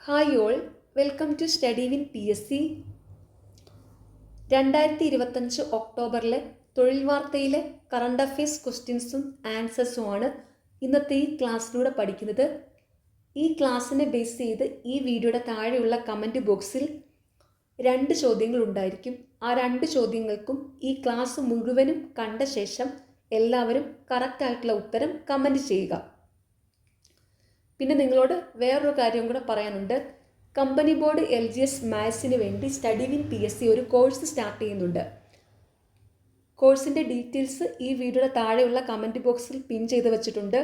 Hi all, welcome to study win PSC. 2025 ഒക്ടോബറിലെ തൊഴിൽ വാർത്തയിലെ കറണ്ട് അഫയേഴ്സ് ക്വസ്റ്റ്യൻസും ആൻസേഴ്സുമാണ് ഇന്നത്തെ ഈ ക്ലാസ്സിലൂടെ പഠിക്കുന്നത്. ഈ ക്ലാസ്സിനെ ബേസ് ചെയ്ത് ഈ വീഡിയോയുടെ താഴെയുള്ള കമൻറ്റ് ബോക്സിൽ 2 ചോദ്യങ്ങൾ ഉണ്ടായിരിക്കും. ആ 2 ചോദ്യങ്ങൾക്കും ഈ ക്ലാസ് മുഴുവനും കണ്ട ശേഷം എല്ലാവരും കറക്റ്റായിട്ടുള്ള ഉത്തരം കമൻറ്റ് ചെയ്യുക. പിന്നെ നിങ്ങളോട് വേറൊരു കാര്യം കൂടെ പറയാനുണ്ട്. കമ്പനി ബോർഡ് LGS മാത്സിന് വേണ്ടി സ്റ്റഡി വിൻ PSC ഒരു കോഴ്സ് സ്റ്റാർട്ട് ചെയ്യുന്നുണ്ട്. കോഴ്സിൻ്റെ ഡീറ്റെയിൽസ് ഈ വീഡിയോയുടെ താഴെയുള്ള കമൻറ്റ് ബോക്സിൽ പിൻ ചെയ്ത് വെച്ചിട്ടുണ്ട്.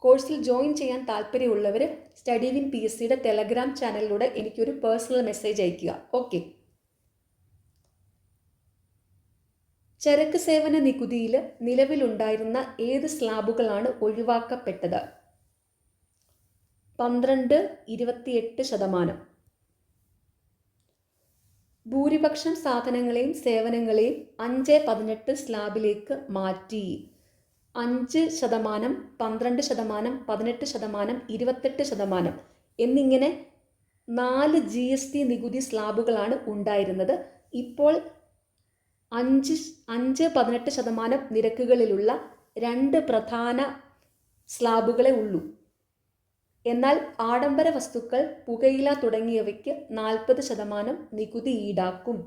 കോഴ്സിൽ ജോയിൻ ചെയ്യാൻ താല്പര്യമുള്ളവർ സ്റ്റഡി വിൻ PSCയുടെ ടെലഗ്രാം ചാനലിലൂടെ എനിക്കൊരു പേഴ്സണൽ മെസ്സേജ് അയയ്ക്കുക. ഓക്കെ. ചരക്ക് സേവന നികുതിയിൽ നിലവിലുണ്ടായിരുന്ന ഏത് സ്ലാബുകളാണ് ഒഴിവാക്കപ്പെട്ടത്? 12, 28%. ഭൂരിപക്ഷം സാധനങ്ങളെയും സേവനങ്ങളെയും 5-18 സ്ലാബിലേക്ക് മാറ്റി. 5%, 12%, 18%, 28% എന്നിങ്ങനെ 4 GST നികുതി സ്ലാബുകളാണ് ഉണ്ടായിരുന്നത്. ഇപ്പോൾ 5-18% നിരക്കുകളിലുള്ള 2 പ്രധാന സ്ലാബുകളെ ഉള്ളൂ. എന്നാൽ ആഡംബര വസ്തുക്കൾ, പുകയില തുടങ്ങിയവയ്ക്ക് 40% നികുതി ഈടാക്കും.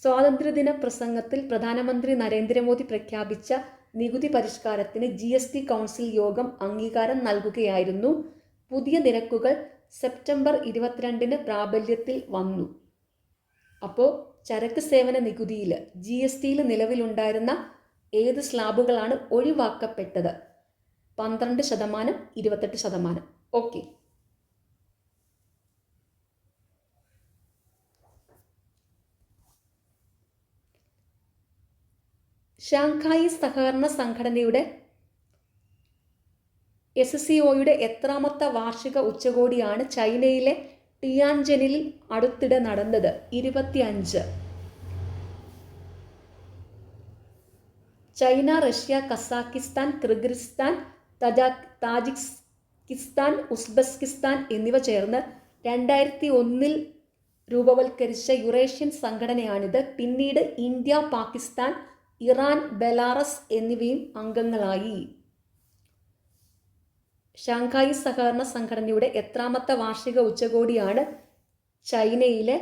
സ്വാതന്ത്ര്യദിന പ്രസംഗത്തിൽ പ്രധാനമന്ത്രി നരേന്ദ്രമോദി പ്രഖ്യാപിച്ച നികുതി പരിഷ്കാരത്തിന് GST കൗൺസിൽ യോഗം അംഗീകാരം നൽകുകയായിരുന്നു. പുതിയ നിരക്കുകൾ സെപ്റ്റംബർ 22 പ്രാബല്യത്തിൽ വന്നു. അപ്പോൾ ചരക്ക് സേവന നികുതിയിൽ GSTയിൽ നിലവിലുണ്ടായിരുന്ന ഏത് സ്ലാബുകളാണ് ഒഴിവാക്കപ്പെട്ടത്? 12%, 28%. ഓക്കെ. ഷാങ്ഹായി സഹകരണ സംഘടനയുടെ SCOയുടെ എത്രാമത്തെ വാർഷിക ഉച്ചകോടിയാണ് ചൈനയിലെ ടിയാൻജനിൽ അടുത്തിടെ നടന്നത്? 25. China, Russia, Kazakhstan, Kyrgyzstan, Tajikistan, Uzbekistan എന്നിവ ചേർന്ന് 2001 രൂപവൽക്കരിച്ച യുറേഷ്യൻ സംഘടനയാണിത്. പിന്നീട് ഇന്ത്യ, പാകിസ്ഥാൻ, ഇറാൻ, ബെലാറസ് എന്നിവയും അംഗങ്ങളായി. ഷാങ്ഹായി സഹകരണ സംഘടനയുടെ എത്രാമത്തെ വാർഷിക ഉച്ചകോടിയാണ് ചൈനയിലെ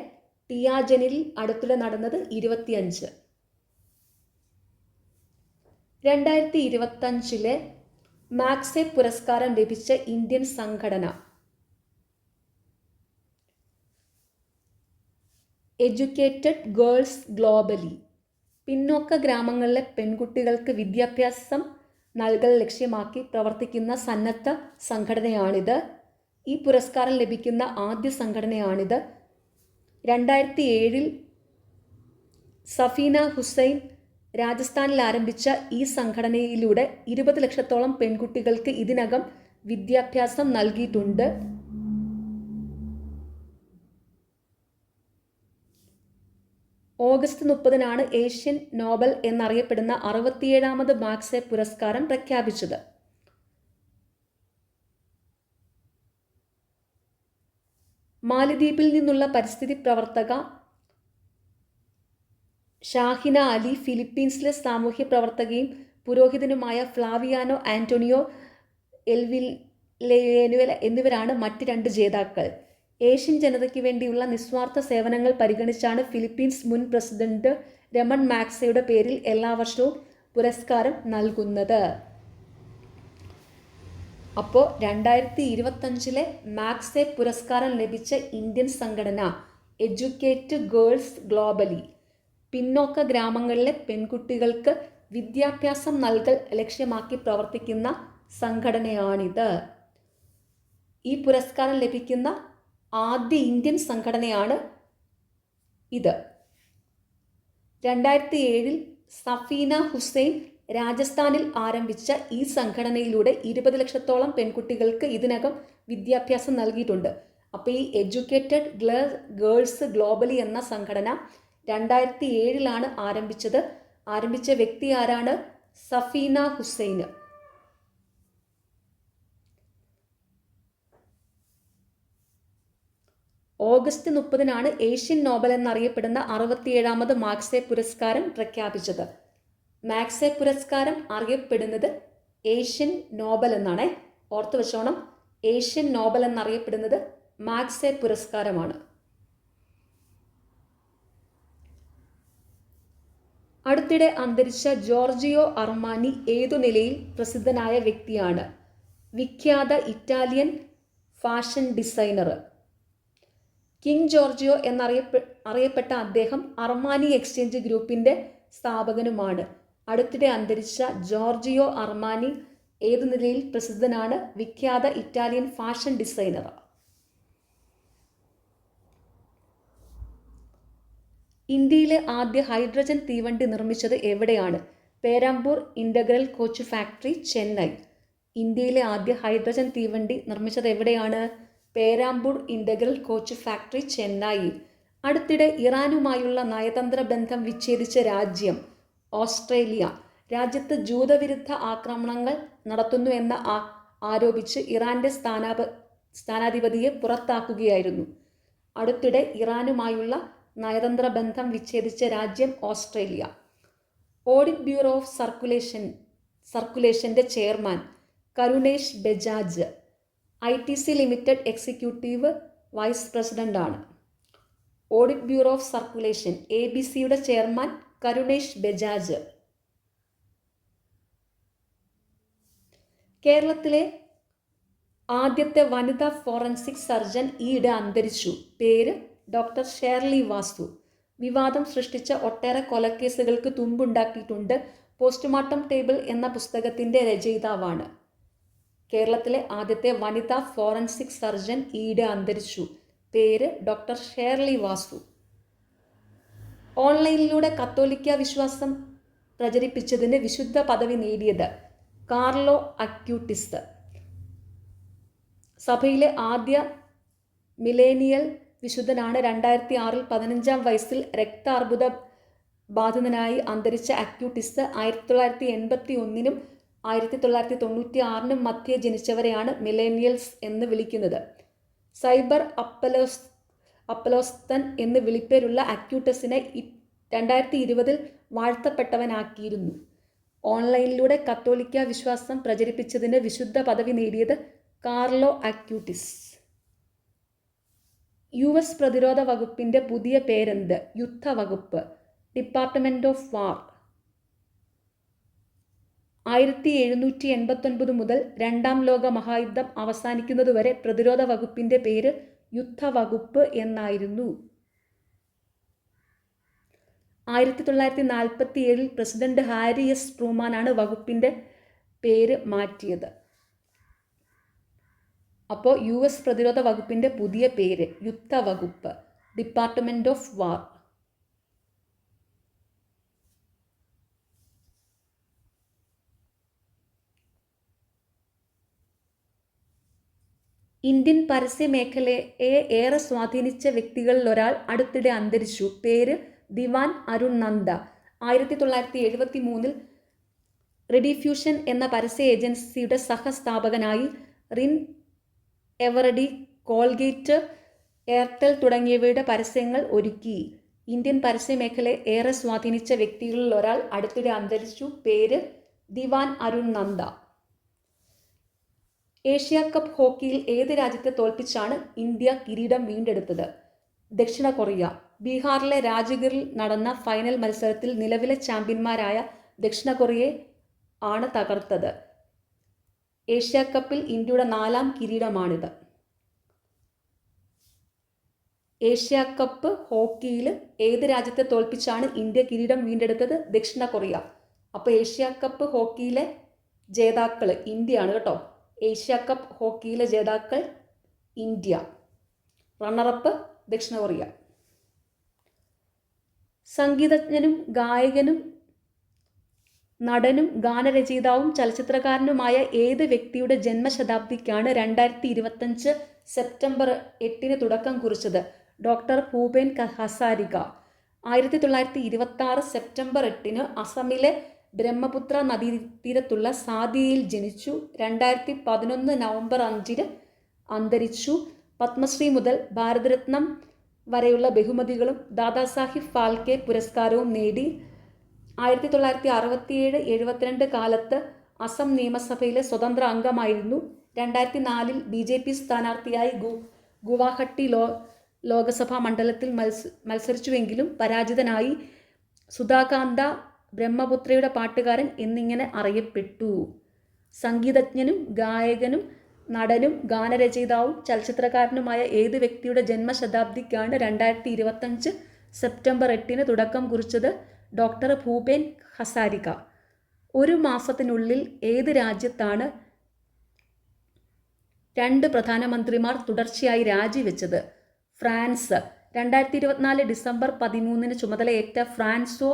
ടിയാൻജനിൽ അടുത്തിടെ നടന്നത്? 25. 2025 മാക്സെ പുരസ്കാരം ലഭിച്ച ഇന്ത്യൻ സംഘടന? Educated girls globally. പിന്നോക്ക ഗ്രാമങ്ങളിലെ പെൺകുട്ടികൾക്ക് വിദ്യാഭ്യാസം നൽകൽ ലക്ഷ്യമാക്കി പ്രവർത്തിക്കുന്ന സന്നദ്ധ സംഘടനയാണിത്. ഈ പുരസ്കാരം ലഭിക്കുന്ന ആദ്യ സംഘടനയാണിത്. 2007 സഫീന ഹുസൈൻ രാജസ്ഥാനിൽ ആരംഭിച്ച ഈ സംഘടനയിലൂടെ 20 ലക്ഷത്തോളം പെൺകുട്ടികൾക്ക് ഇതിനകം വിദ്യാഭ്യാസം നൽകിയിട്ടുണ്ട്. ഓഗസ്റ്റ് 30 ഏഷ്യൻ നോബൽ എന്നറിയപ്പെടുന്ന 67ാമത് മാക്സെ പുരസ്കാരം പ്രഖ്യാപിച്ചത്. മാലദ്വീപിൽ നിന്നുള്ള പരിസ്ഥിതി പ്രവർത്തക ഷാഹിന അലി, ഫിലിപ്പീൻസിലെ സാമൂഹ്യ പ്രവർത്തകയും പുരോഹിതനുമായ ഫ്ലാവിയാനോ ആന്റോണിയോ എൽവിലേനുവൽ എന്നിവരാണ് മറ്റ് 2 ജേതാക്കൾ. ഏഷ്യൻ ജനതയ്ക്ക് വേണ്ടിയുള്ള നിസ്വാർത്ഥ സേവനങ്ങൾ പരിഗണിച്ചാണ് ഫിലിപ്പീൻസ് മുൻ പ്രസിഡന്റ് രമൺ മാക്സെയുടെ പേരിൽ എല്ലാ വർഷവും പുരസ്കാരം നൽകുന്നത്. അപ്പോൾ 2025 മാക്സെ പുരസ്കാരം ലഭിച്ച ഇന്ത്യൻ സംഘടന എഡ്യൂക്കേറ്റ് ഗേൾസ് ഗ്ലോബലി. പിന്നോക്ക ഗ്രാമങ്ങളിലെ പെൺകുട്ടികൾക്ക് വിദ്യാഭ്യാസം നൽകൽ ലക്ഷ്യമാക്കി പ്രവർത്തിക്കുന്ന സംഘടനയാണിത്. ഈ പുരസ്കാരം ലഭിക്കുന്ന ആദ്യ ഇന്ത്യൻ സംഘടനയാണ് ഇത്. 2007 സഫീന ഹുസൈൻ രാജസ്ഥാനിൽ ആരംഭിച്ച ഈ സംഘടനയിലൂടെ 20 ലക്ഷത്തോളം പെൺകുട്ടികൾക്ക് ഇതിനകം വിദ്യാഭ്യാസം നൽകിയിട്ടുണ്ട്. അപ്പോൾ ഈ എഡ്യൂക്കേറ്റഡ് ഗേൾസ് ഗ്ലോബലി എന്ന സംഘടന 2007 ആരംഭിച്ചത്. ആരംഭിച്ച വ്യക്തി ആരാണ്? സഫീന ഹുസൈൻ. ഓഗസ്റ്റ് 30-നാണ് ഏഷ്യൻ നോബൽ എന്നറിയപ്പെടുന്ന 67ാമത് മാക്സെ പുരസ്കാരം പ്രഖ്യാപിച്ചത്. മാക്സെ പുരസ്കാരം അറിയപ്പെടുന്നത് ഏഷ്യൻ നോബൽ എന്നാണ്. ഓർത്തു വെച്ചോണം, ഏഷ്യൻ നോബൽ എന്നറിയപ്പെടുന്നത് മാക്സെ പുരസ്കാരമാണ്. അടുത്തിടെ അന്തരിച്ച ജോർജിയോ അർമാനി ഏതു നിലയിൽ പ്രസിദ്ധനായ വ്യക്തിയാണ്? വിഖ്യാത Italian fashion designer. King Giorgio എന്നറിയപ്പെട്ട അദ്ദേഹം അർമാനി എക്സ്ചേഞ്ച് ഗ്രൂപ്പിൻ്റെ സ്ഥാപകനുമാണ്. അടുത്തിടെ അന്തരിച്ച ജോർജിയോ അർമാനി ഏതു നിലയിൽ പ്രസിദ്ധനാണ്? വിഖ്യാത ഇറ്റാലിയൻ ഫാഷൻ ഡിസൈനർ. ഇന്ത്യയിലെ ആദ്യ ഹൈഡ്രജൻ തീവണ്ടി നിർമ്മിച്ചത് എവിടെയാണ്? Perambur integral coach factory, Chennai. ഇന്ത്യയിലെ ആദ്യ ഹൈഡ്രജൻ തീവണ്ടി നിർമ്മിച്ചത് എവിടെയാണ്? Perambur integral coach factory, Chennai. അടുത്തിടെ ഇറാനുമായുള്ള നയതന്ത്ര ബന്ധം വിച്ഛേദിച്ച രാജ്യം? ഓസ്ട്രേലിയ. രാജ്യത്ത് ജൂതവിരുദ്ധ ആക്രമണങ്ങൾ നടത്തുന്നു എന്ന് ആരോപിച്ച് ഇറാൻ്റെ സ്ഥാനാധിപതിയെ പുറത്താക്കുകയായിരുന്നു. അടുത്തിടെ ഇറാനുമായുള്ള നയതന്ത്ര ബന്ധം വിച്ഛേദിച്ച രാജ്യം ഓസ്ട്രേലിയ. ഓഡിറ്റ് ബ്യൂറോ ഓഫ് സർക്കുലേഷൻ്റെ chairman Karunesh Bajaj ITC limited executive vice പ്രസിഡൻ്റാണ്. ഓഡിറ്റ് ബ്യൂറോ ഓഫ് സർക്കുലേഷൻ ABCയുടെ ചെയർമാൻ കരുണേഷ് ബജാജ്. കേരളത്തിലെ ആദ്യത്തെ വനിതാ ഫോറൻസിക് സർജൻ ഈയിടെ അന്തരിച്ചു. പേര് ഡോക്ടർ ഷേർലി വാസു. വിവാദം സൃഷ്ടിച്ച ഒട്ടേറെ കൊലക്കേസുകൾക്ക് തുമ്പുണ്ടാക്കിയിട്ടുണ്ട്. പോസ്റ്റ്മോർട്ടം ടേബിൾ എന്ന പുസ്തകത്തിൻ്റെ രചയിതാവാണ്. കേരളത്തിലെ ആദ്യത്തെ വനിതാ ഫോറൻസിക് സർജൻ ഈയിടെ അന്തരിച്ചു. പേര് ഡോക്ടർ ഷേർലി വാസു. ഓൺലൈനിലൂടെ കത്തോലിക്ക വിശ്വാസം പ്രചരിപ്പിച്ചതിന് വിശുദ്ധ പദവി നേടിയത് കാർലോ അക്യൂട്ടിസ്. സഭയിലെ ആദ്യ മിലേനിയൽ വിശുദ്ധനാണ്. 2006 15-ാം വയസ്സിൽ രക്താർബുദ ബാധിതനായി അന്തരിച്ച അക്യൂട്ടിസ് 1981-നും 1996-നും മധ്യേ ജനിച്ചവരെയാണ് മിലേനിയൽസ് എന്ന് വിളിക്കുന്നത്. സൈബർ അപ്പലോസ്തൻ എന്ന് വിളിപ്പേരുള്ള അക്യൂട്ടസിനെ 2020-ൽ വാഴ്ത്തപ്പെട്ടവനാക്കിയിരുന്നു. ഓൺലൈനിലൂടെ കത്തോലിക്ക വിശ്വാസം പ്രചരിപ്പിച്ചതിന് വിശുദ്ധ പദവി നേടിയത് കാർലോ അക്യൂട്ടിസ്. US പ്രതിരോധ വകുപ്പിൻ്റെ പുതിയ പേരെന്ത്? യുദ്ധവകുപ്പ്, ഡിപ്പാർട്ട്മെൻറ്റ് ഓഫ് വാർ. 1789 മുതൽ രണ്ടാം ലോക മഹായുദ്ധം അവസാനിക്കുന്നതുവരെ പ്രതിരോധ വകുപ്പിൻ്റെ പേര് യുദ്ധവകുപ്പ് എന്നായിരുന്നു. 1947-ൽ പ്രസിഡന്റ് ഹാരി എസ് ട്രൂമാനാണ് വകുപ്പിൻ്റെ പേര് മാറ്റിയത്. അപ്പോൾ US പ്രതിരോധ വകുപ്പിൻ്റെ പുതിയ പേര് യുദ്ധവകുപ്പ്, ഡിപ്പാർട്ട്മെൻറ്റ് ഓഫ് വാർ. ഇന്ത്യൻ പരസ്യമേഖലയെ ഏറെ സ്വാധീനിച്ച വ്യക്തികളിൽ ഒരാൾ അടുത്തിടെ അന്തരിച്ചു. പേര് ദിവാൻ അരുൺ നന്ദ. 1973-ൽ റെഡിഫ്യൂഷൻ എന്ന പരസ്യ ഏജൻസിയുടെ സഹസ്ഥാപകനായി റിൻ എവറഡി, കോൾഗേറ്റ്, എയർടെൽ തുടങ്ങിയവയുടെ പരസ്യങ്ങൾ ഒരുക്കി. ഇന്ത്യൻ പരസ്യമേഖലയെ ഏറെ സ്വാധീനിച്ച വ്യക്തികളിൽ ഒരാൾ അടുത്തിടെ അന്തരിച്ചു. പേര് ദിവാൻ അരുൺ നന്ദ. ഏഷ്യ കപ്പ് ഹോക്കിയിൽ ഏത് രാജ്യത്തെ തോൽപ്പിച്ചാണ് ഇന്ത്യ കിരീടം വീണ്ടെടുത്തത്? ദക്ഷിണ കൊറിയ. ബീഹാറിലെ രാജ്ഗിറിൽ നടന്ന ഫൈനൽ മത്സരത്തിൽ നിലവിലെ ചാമ്പ്യന്മാരായ ദക്ഷിണ കൊറിയയെ ആണ് തകർത്തത്. ഏഷ്യ കപ്പിൽ ഇന്ത്യയുടെ 4ാം കിരീടമാണിത്. ഏഷ്യ കപ്പ് ഹോക്കിയിൽ ഏത് രാജ്യത്തെ തോൽപ്പിച്ചാണ് ഇന്ത്യ കിരീടം വീണ്ടെടുത്തത്? ദക്ഷിണ കൊറിയ. അപ്പോൾ ഏഷ്യ കപ്പ് ഹോക്കിയിലെ ജേതാക്കൾ ഇന്ത്യയാണ് കേട്ടോ. ഏഷ്യ കപ്പ് ഹോക്കിയിലെ ജേതാക്കൾ ഇന്ത്യ. റണ്ണറപ്പ് ദക്ഷിണ കൊറിയ. സംഗീതജ്ഞനും ഗായകനും നടനും ഗാനരചയിതാവും ചലച്ചിത്രകാരനുമായ ഏത് വ്യക്തിയുടെ ജന്മശതാബ്ദിക്കാണ് 2025 സെപ്റ്റംബർ 8-ന് തുടക്കം കുറിച്ചത്? ഡോക്ടർ ഭൂപേൻ ഹസാരിക. 1926 സെപ്റ്റംബർ 8-ന് അസമിലെ ബ്രഹ്മപുത്ര നദീതീരത്തുള്ള സാദിയയിൽ ജനിച്ചു. 2011 നവംബർ 5-ന് അന്തരിച്ചു. പത്മശ്രീ മുതൽ ഭാരതരത്നം വരെയുള്ള ബഹുമതികളും ദാദാസാഹിബ് ഫാൽക്കെ പുരസ്കാരവും നേടി. 1967-72 കാലത്ത് അസം നിയമസഭയിലെ സ്വതന്ത്ര അംഗമായിരുന്നു. 2004 BJP സ്ഥാനാർത്ഥിയായി ഗുവാഹട്ടി ലോകസഭാ മണ്ഡലത്തിൽ മത്സരിച്ചുവെങ്കിലും പരാജിതനായി. സുധാകാന്ത ബ്രഹ്മപുത്രയുടെ പാട്ടുകാരൻ എന്നിങ്ങനെ അറിയപ്പെട്ടു. സംഗീതജ്ഞനും ഗായകനും നടനും ഗാനരചയിതാവും ചലച്ചിത്രകാരനുമായ ഏത് വ്യക്തിയുടെ ജന്മശതാബ്ദിക്കാണ് 2025 സെപ്റ്റംബർ 8 തുടക്കം കുറിച്ചത്? ഡോക്ടർ ഭൂപേൻ ഹസാരിക. ഒരു മാസത്തിനുള്ളിൽ ഏത് രാജ്യത്താണ് 2 പ്രധാനമന്ത്രിമാർ തുടർച്ചയായി രാജിവെച്ചത്? ഫ്രാൻസ്. 2024 ഡിസംബർ 13 ചുമതലയേറ്റ ഫ്രാൻസോ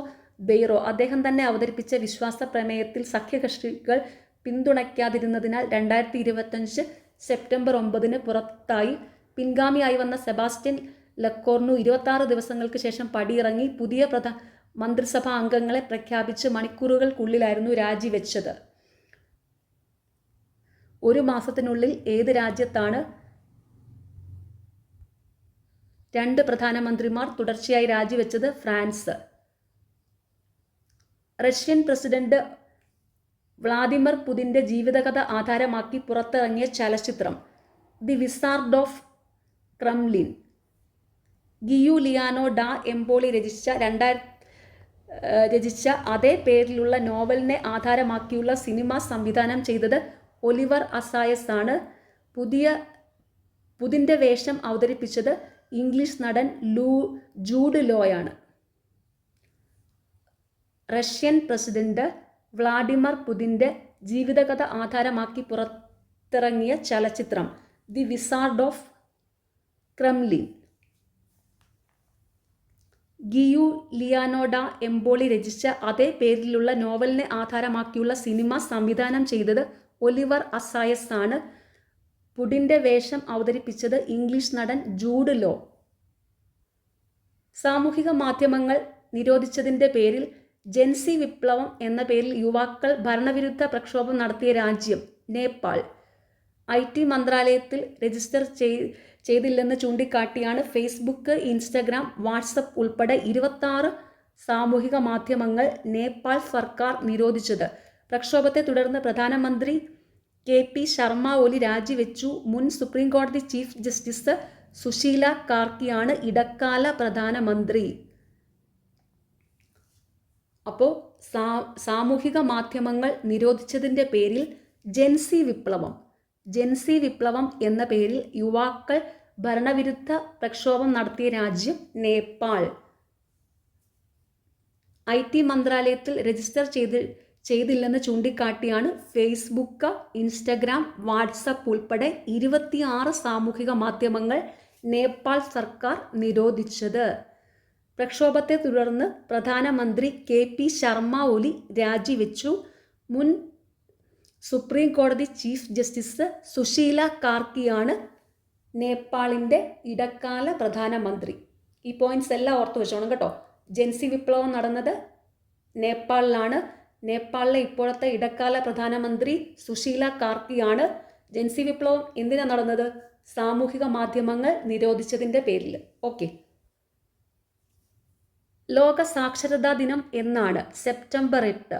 ബെയ്റോ അദ്ദേഹം തന്നെ അവതരിപ്പിച്ച വിശ്വാസ പ്രമേയത്തിൽ സഖ്യകക്ഷികൾ പിന്തുണയ്ക്കാതിരുന്നതിനാൽ 2025 സെപ്റ്റംബർ 9 പുറത്തായി. പിൻഗാമിയായി വന്ന സെബാസ്റ്റ്യൻ ലക്കോർണു 26 ദിവസങ്ങൾക്ക് ശേഷം പടിയിറങ്ങി. പുതിയ മന്ത്രിസഭാ അംഗങ്ങളെ പ്രഖ്യാപിച്ച് മണിക്കൂറുകൾക്കുള്ളിലായിരുന്നു രാജിവെച്ചത്. ഒരു മാസത്തിനുള്ളിൽ ഏത് രാജ്യത്താണ് 2 പ്രധാനമന്ത്രിമാർ തുടർച്ചയായി രാജിവെച്ചത്? ഫ്രാൻസ്. റഷ്യൻ പ്രസിഡന്റ് വ്ളാദിമിർ പുതിൻ്റെ ജീവിതകഥ ആധാരമാക്കി പുറത്തിറങ്ങിയ ചലച്ചിത്രം ദി വിസാർഡ് ഓഫ് ക്രെംലിൻ. ഗിയുലിയാനോ ഡാ എംപോളി രചിച്ച അതേ പേരിലുള്ള നോവലിനെ ആധാരമാക്കിയുള്ള സിനിമ സംവിധാനം ചെയ്തത് ഒലിവർ അസായസ് ആണ്. പുതിൻ്റെ വേഷം അവതരിപ്പിച്ചത് ഇംഗ്ലീഷ് നടൻ ജൂഡ് ലോയാണ്. റഷ്യൻ പ്രസിഡന്റ് വ്ളാഡിമിർ പുതിൻ്റെ ജീവിതകഥ ആധാരമാക്കി പുറത്തിറങ്ങിയ ചലച്ചിത്രം ദി വിസാർഡ് ഓഫ് ക്രെംലിൻ. ഗിയുലിയാനോ ഡാ എംപോളി രചിച്ച അതേ പേരിലുള്ള നോവലിനെ ആധാരമാക്കിയുള്ള സിനിമ സംവിധാനം ചെയ്തത് ഒലിവർ അസായസ് ആണ്. പുടിൻ്റെ വേഷം അവതരിപ്പിച്ചത് ഇംഗ്ലീഷ് നടൻ ജൂഡ് ലോ. സാമൂഹിക മാധ്യമങ്ങൾ നിരോധിച്ചതിൻ്റെ പേരിൽ ജൻസി വിപ്ലവം എന്ന പേരിൽ യുവാക്കൾ ഭരണവിരുദ്ധ പ്രക്ഷോഭം നടത്തിയ രാജ്യം നേപ്പാൾ. IT മന്ത്രാലയത്തിൽ രജിസ്റ്റർ ചെയ്തില്ലെന്ന് ചൂണ്ടിക്കാട്ടിയാണ് ഫേസ്ബുക്ക്, ഇൻസ്റ്റഗ്രാം, വാട്സപ്പ് ഉൾപ്പെടെ 26 സാമൂഹിക മാധ്യമങ്ങൾ നേപ്പാൾ സർക്കാർ നിരോധിച്ചത്. പ്രക്ഷോഭത്തെ തുടർന്ന് പ്രധാനമന്ത്രി KP ശർമ്മ ഒലി രാജിവെച്ചു. മുൻ സുപ്രീം കോടതി ചീഫ് ജസ്റ്റിസ് സുശീല കാർക്കിയാണ് ഇടക്കാല പ്രധാനമന്ത്രി. അപ്പോൾ സാമൂഹിക മാധ്യമങ്ങൾ നിരോധിച്ചതിൻ്റെ പേരിൽ ജൻസി വിപ്ലവം എന്ന പേരിൽ യുവാക്കൾ ഭരണവിരുദ്ധ പ്രക്ഷോഭം നടത്തിയ രാജ്യം നേപ്പാൾ. IT മന്ത്രാലയത്തിൽ രജിസ്റ്റർ ചെയ്തില്ലെന്ന് ചൂണ്ടിക്കാട്ടിയാണ് ഫേസ്ബുക്ക്, ഇൻസ്റ്റഗ്രാം, വാട്സപ്പ് ഉൾപ്പെടെ 26 സാമൂഹിക മാധ്യമങ്ങൾ നേപ്പാൾ സർക്കാർ നിരോധിച്ചത്. പ്രക്ഷോഭത്തെ തുടർന്ന് പ്രധാനമന്ത്രി KP ശർമ്മ ഒലി രാജിവെച്ചു. മുൻ സുപ്രീം കോടതി ചീഫ് ജസ്റ്റിസ് സുശീല കാർക്കിയാണ് നേപ്പാളിൻ്റെ ഇടക്കാല പ്രധാനമന്ത്രി. ഈ പോയിന്റ്സ് എല്ലാം ഓർത്തു വെച്ചോണം കേട്ടോ. ജൻസി വിപ്ലവം നടന്നത് നേപ്പാളിലാണ്. നേപ്പാളിലെ ഇപ്പോഴത്തെ ഇടക്കാല പ്രധാനമന്ത്രി സുശീല കാർക്കിയാണ്. ജൻസി വിപ്ലവം എന്തിനാണ് നടന്നത്? സാമൂഹിക മാധ്യമങ്ങൾ നിരോധിച്ചതിൻ്റെ പേരിൽ. ഓക്കെ. ലോക സാക്ഷരതാ ദിനം എന്നാണ്? September 8.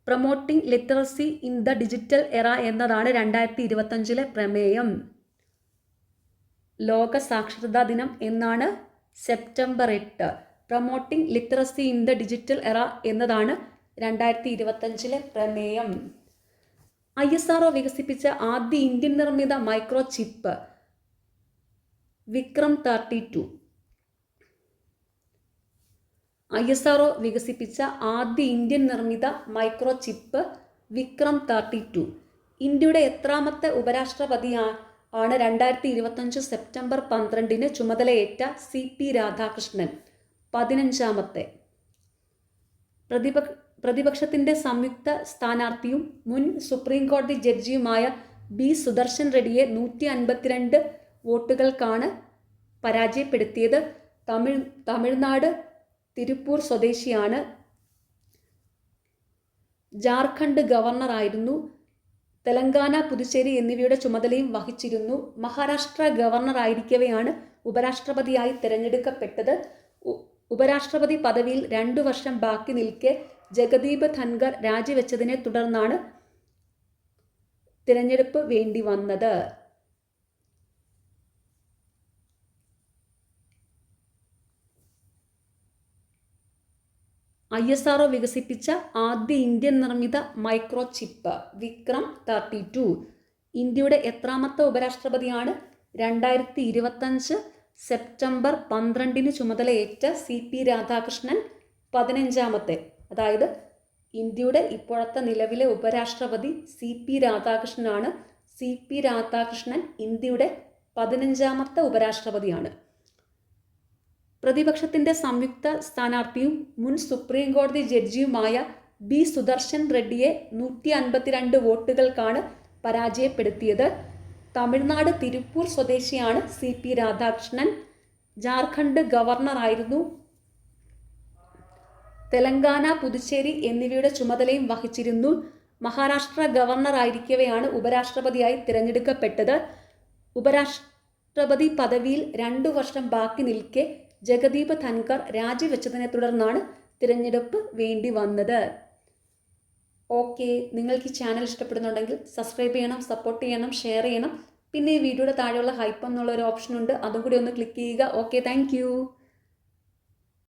Promoting literacy in the digital എറ എന്നതാണ് 2025 പ്രമേയം. ലോക സാക്ഷരതാ ദിനം എന്നാണ്? September 8. Promoting literacy in the digital എറ എന്നതാണ് 2025 പ്രമേയം. ISRO വികസിപ്പിച്ച ആദ്യ ഇന്ത്യൻ നിർമ്മിത മൈക്രോ ചിപ്പ് വിക്രം 32. ISRO വികസിപ്പിച്ച ആദ്യ ഇന്ത്യൻ നിർമ്മിത മൈക്രോ ചിപ്പ് വിക്രം 32. ഇന്ത്യയുടെ എത്രാമത്തെ ഉപരാഷ്ട്രപതിയാണ് 2025 സെപ്റ്റംബർ 12 ചുമതലയേറ്റ CP രാധാകൃഷ്ണൻ? 15ാമത്തെ. പ്രതിപക്ഷത്തിൻ്റെ സംയുക്ത സ്ഥാനാർത്ഥിയും മുൻ സുപ്രീം കോടതി ജഡ്ജിയുമായ B സുദർശൻ റെഡ്ഡിയെ 152 വോട്ടുകൾക്കാണ് പരാജയപ്പെടുത്തിയത്. തമിഴ്നാട് തിരുപ്പൂർ സ്വദേശിയാണ്. ജാർഖണ്ഡ് ഗവർണറായിരുന്നു. തെലങ്കാന, പുതുച്ചേരി എന്നിവയുടെ ചുമതലയും വഹിച്ചിരുന്നു. മഹാരാഷ്ട്ര ഗവർണറായിരിക്കവെയാണ് ഉപരാഷ്ട്രപതിയായി തിരഞ്ഞെടുക്കപ്പെട്ടത്. ഉപരാഷ്ട്രപതി പദവിയിൽ 2 വർഷം ബാക്കി നിൽക്കെ ജഗദീപ് ധൻഖർ രാജിവെച്ചതിനെ തുടർന്നാണ് തിരഞ്ഞെടുപ്പ് വേണ്ടി വന്നത്. ISRO വികസിപ്പിച്ച ആദ്യ ഇന്ത്യൻ നിർമ്മിത മൈക്രോ ചിപ്പ് വിക്രം 32. ഇന്ത്യയുടെ എത്രാമത്തെ ഉപരാഷ്ട്രപതിയാണ്? 2025 സെപ്റ്റംബർ 12 ചുമതലയേറ്റ CP രാധാകൃഷ്ണൻ 15ാമത്തെ. അതായത് ഇന്ത്യയുടെ ഇപ്പോഴത്തെ നിലവിലെ ഉപരാഷ്ട്രപതി CP രാധാകൃഷ്ണനാണ്. CP രാധാകൃഷ്ണൻ ഇന്ത്യയുടെ 15ാമത്തെ ഉപരാഷ്ട്രപതിയാണ്. പ്രതിപക്ഷത്തിൻ്റെ സംയുക്ത സ്ഥാനാർത്ഥിയും മുൻ സുപ്രീം കോടതി ജഡ്ജിയുമായ B. സുദർശൻ റെഡ്ഡിയെ 152 വോട്ടുകൾക്കാണ് പരാജയപ്പെടുത്തിയത്. തമിഴ്നാട് തിരുപ്പൂർ സ്വദേശിയാണ് CP രാധാകൃഷ്ണൻ. ജാർഖണ്ഡ് ഗവർണറായിരുന്നു. തെലങ്കാന, പുതുച്ചേരി എന്നിവയുടെ ചുമതലയും വഹിച്ചിരുന്നു. മഹാരാഷ്ട്ര ഗവർണറായിരിക്കവെയാണ് ഉപരാഷ്ട്രപതിയായി തിരഞ്ഞെടുക്കപ്പെട്ടത്. ഉപരാഷ്ട്രപതി പദവിയിൽ 2 വർഷം ബാക്കി നിൽക്കെ ജഗദീപ് ധൻഖർ രാജിവെച്ചതിനെ തുടർന്നാണ് തിരഞ്ഞെടുപ്പ് വേണ്ടി വന്നത്. ഓക്കെ, നിങ്ങൾക്ക് ഈ ചാനൽ ഇഷ്ടപ്പെടുന്നുണ്ടെങ്കിൽ സബ്സ്ക്രൈബ് ചെയ്യണം, സപ്പോർട്ട് ചെയ്യണം, ഷെയർ ചെയ്യണം. പിന്നെ ഈ വീഡിയോയുടെ താഴെയുള്ള ഹൈപ്പ് എന്നുള്ളൊരു ഓപ്ഷൻ ഉണ്ട്, അതും കൂടി ഒന്ന് ക്ലിക്ക് ചെയ്യുക. Okay, thank